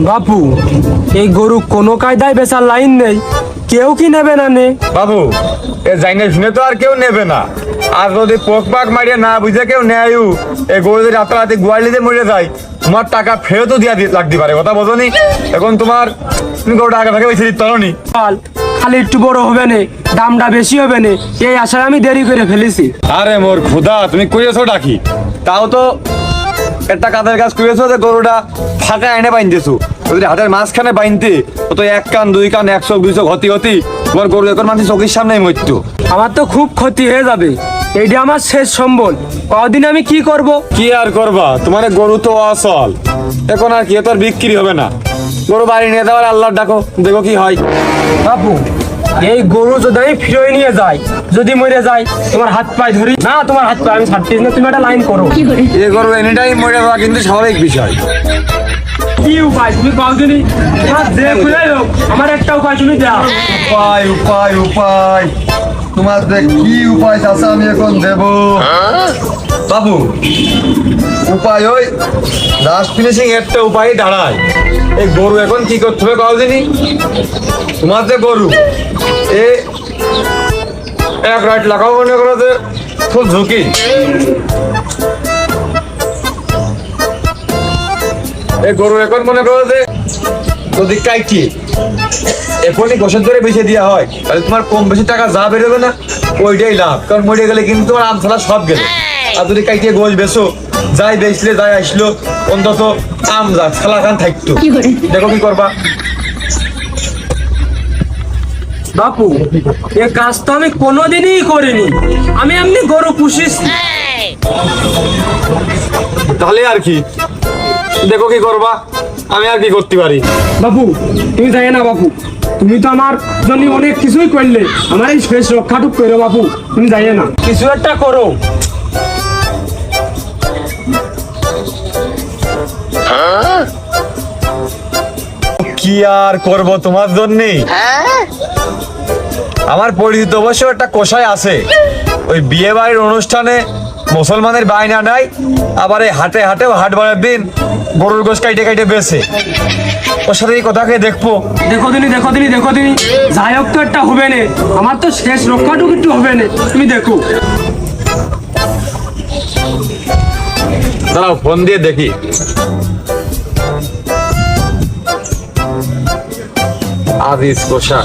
বাপু এই গরু কোনো কায়দায় বেচার লাইন নেই, কেউ কি নেবে না নে? বাবু এ জাইনে শুনে তো আর কেউ নেবে না। আর যদি পোক পাক মারিয়ে না বুঝে কেউ নেয়ও, এই গরু যদি রাতারাতি গোয়ালিতে মরে যায়, তোমার টাকা ফেরতও দিয়া লাগতে পারে। কথা বোঝনি? এখন তুমি গরুটা আগে থেকে বেশি দিতে পারো নি। খালি একটু বড় হবে না, দামটা বেশি হবে না, এই আশায় আমি দেরি করে ফেলেছি। আরে মোর খোদা, তুমি কইছো ডাকি, তাও তো একটা কাদের কাজ করেছো যে গরুটা ফাঁকা এনে বাইনতেছো। যদি হাতের মাঝখানে বাইনতে তো এক কান দুই কান 100-200 হতি তোমার গরু এখন মানুষ চোখের সামনেই মরতো। আমার তো খুব ক্ষতি হয়ে যাবে, এইটা আমার শেষ সম্বল। কদিন আমি কি করব? কি আর করবা, তোমার গরু তো অচল, এখন আর কি তো আর বিক্রি হবে না। গরু বাড়ি নিয়ে যাওয়ার আল্লাহ ডাকো, দেখো কি হয়। বাপু এই গরু যদি আমি ফিরে নিয়ে যাই, যদি মরে যাই, তোমার হাত পায়ে ধরি না, তোমার হাত পায়ে আমি ছাড়তেছি না, তুমি একটা লাইন করো। এই গরু এনি টাইম মরে যাওয়া কিন্তু স্বাভাবিক বিষয়। কি উপায় তুমি পাও দিনি? যে খুলে হোক আমার একটা উপায় তুমি দাও। উপায় উপায় উপায় তোমার কি উপায় আছে আমি এখন দেব বাবু? উপায় ওই লাস্ট ফিনিশিং একটা উপায় দাঁড়ায়। এই গরু এখন কি করতে হবে কাউ দিনই, তোমার যে গরু এ এক রাইট লাগাও মনে করো যে খুব ঝুঁকি। এই গরু এখন মনে করো যে যদি কাইটি এখনই গোসের ধরে বেঁচে দেওয়া হয়, তাহলে তোমার কম বেশি টাকা যা বেরোবে না ওইটাই লাভ। কারণ মরে গেলে কিন্তু তোমার আম ছাড়া সব গেলে। আর যদি কাইটিয়ে গোস বেছো, যাই বেচলে যাই আসলো, অন্তত আম যা ছালা খান থাকতো। দেখো কি করবা। বাপু এ কাজ তো আমি কোনোদিনই করিনি, আমি এমনি গরু পুষিস। তাহলে আর কি, দেখো কি করবা, আমি আর কি করতে পারি। বাপু তুমি যাই না বাপু, তুমি তো আমার জন্য অনেক কিছুই করলে, আমার এই শেষ রক্ষাটুক করো বাপু, তুমি যাই না, কিছু একটা করো। কি আর করব তোমার জন্য? আমার পরিচিত অবশ্য একটা কষাই আছে, ওই বিয়ে বাড়ির অনুষ্ঠানে মুসলমানের বায়না নাই, আবার এই হাটে হাটেও হাট বাড়ার দিন গরুর গোশ কাইটে কাইটে বেছে। ওর সাথে এই কথাকে দেখবো। দেখো দিনি যাই হোক তো একটা হবে না, আমার তো শেষ রক্ষাটুকু একটু হবে না, তুমি দেখো। দাঁড়াও ফোন দিয়ে দেখি। আজিজ কষা